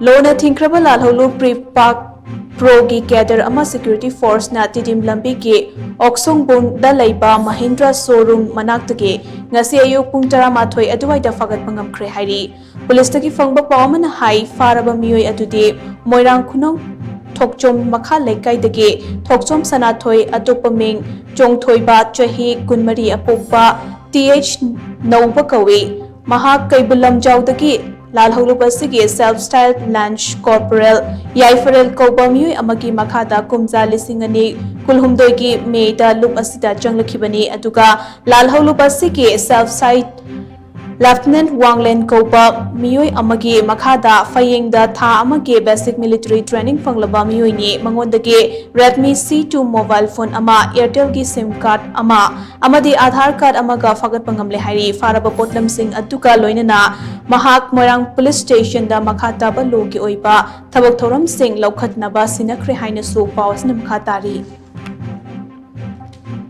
ꯂꯣꯅ ꯊꯤꯡꯈ꯭ꯔꯕ ꯂꯥꯜꯍꯧꯂꯨ ꯄ꯭ꯔꯤ-ꯄꯥꯛ ꯄ꯭ꯔꯣꯒꯤ cadre ꯑꯃ security ꯐꯣꯔꯁꯅ Tiddim ꯂꯝꯕꯤꯒꯤ ꯑꯣꯛꯁꯨꯡꯕꯨꯡꯗ ꯂꯩꯕ ꯃꯍꯤꯟꯗ꯭ꯔꯥ ꯁꯣꯔꯨꯝ ꯃꯅꯥꯛꯇꯒꯤ ꯉꯁꯤ ꯑꯌꯨꯛ ꯄꯨꯡ 11 ꯑꯗꯨꯋꯥꯏꯗ ꯐꯥꯒꯠꯄ ꯉꯝꯈ꯭ꯔꯦ ꯍꯥꯏꯔꯤ꯫ ꯄꯨꯂꯤꯁꯇꯒꯤ ꯐꯪꯕ ꯄꯥꯎ ꯑꯃꯅ ꯍꯥꯏ ꯐꯥꯔꯕ ꯃꯤꯑꯣꯏ ꯑꯗꯨꯗꯤ ꯃꯣꯏꯔꯥꯡ ꯈꯨꯅꯧ ꯊꯣꯛꯆꯣꯝ ꯃꯈꯥ ꯂꯩꯀꯥꯏꯗꯒꯤ ꯊꯣꯛꯆꯣꯝ ꯁꯅꯥꯊꯣꯏ ꯑꯇꯣꯞꯄ ꯃꯤꯡ ꯆꯣꯡꯊꯣꯏꯕ ꯆꯍꯤ 23 ꯑꯄꯣꯛꯄ TH ꯅꯧꯕ ꯀꯧꯏ꯫ ꯃꯍꯥꯛ ꯀꯩꯕꯨꯜ ꯂꯝꯖꯥꯎꯗꯒꯤ ꯂꯥꯜꯍꯧꯂꯨꯕ ꯑꯁꯤꯒꯤ ꯁꯦꯜꯐ ꯁ꯭ꯇꯥꯏꯜ ꯂꯥꯟꯁ ꯀꯣꯔꯄꯣꯔꯦꯜ ꯌꯥꯏꯐꯔꯦꯜ ꯀꯧꯕ ꯃꯤꯑꯣꯏ ꯑꯃꯒꯤ ꯃꯈꯥꯗ ꯀꯨꯝꯖꯥ 2019ꯒꯤ ꯃꯦꯗ ꯂꯨꯞ ꯑꯁꯤꯗ ꯆꯪꯂꯛꯈꯤꯕꯅꯤ ꯑꯗꯨꯒ ꯂꯥꯜꯍꯧꯂꯨꯕ ꯑꯁꯤꯒꯤ ꯁꯦꯜꯐ ꯁꯥꯏꯠ ꯂꯦꯐꯇꯅꯦꯟꯠ ꯋꯥꯡꯂꯦꯟ ꯀꯧꯕ ꯃꯤꯑꯣꯏ ꯑꯃꯒꯤ ꯃꯈꯥꯗ ꯐꯌꯦꯡꯗ ꯊꯥ ꯑꯃꯒꯤ ꯕꯦꯁꯤꯛ ꯃꯤꯂꯤꯇꯔꯤ ꯇ꯭ꯔꯦꯅꯤꯡ ꯐꯪꯂꯕ ꯃꯤꯑꯣꯏꯅꯤ꯫ ꯃꯉꯣꯟꯗꯒꯤ Redmi C2 ꯃꯣꯕꯥꯏꯜ ꯐꯣꯟ ꯑꯃ, ꯑꯦꯌꯔꯇꯦꯜꯒꯤ ꯁꯤꯝ ꯀꯥꯔꯗ ꯑꯃ ꯑꯃꯗꯤ ꯑꯥꯙꯥꯔ ꯀꯥꯔꯗ ꯑꯃꯒ ꯐꯥꯒꯠꯄ ꯉꯝꯂꯦ ꯍꯥꯏꯔꯤ꯫ ꯐꯥꯔꯕ ꯄꯣꯠꯂꯝꯁꯤꯡ ꯑꯗꯨꯒ ꯂꯣꯏꯅꯅ ꯃꯍꯥꯛ ꯃꯣꯏꯔꯥꯡ ꯄꯨꯂꯤꯁ ꯁ꯭ꯇꯦꯁꯟꯗ ꯃꯈꯥ ꯇꯥꯕ ꯂꯣꯒꯤ ꯑꯣꯏꯕ ꯊꯕꯛ ꯊꯧꯔꯝꯁꯤꯡ ꯂꯧꯈꯠꯅꯕ ꯁꯤꯟꯅꯈ꯭ꯔꯦ ꯍꯥꯏꯅꯁꯨ ꯄꯥꯎ ꯑꯁꯤꯅ ꯃꯈꯥ ꯇꯥꯔꯤ꯫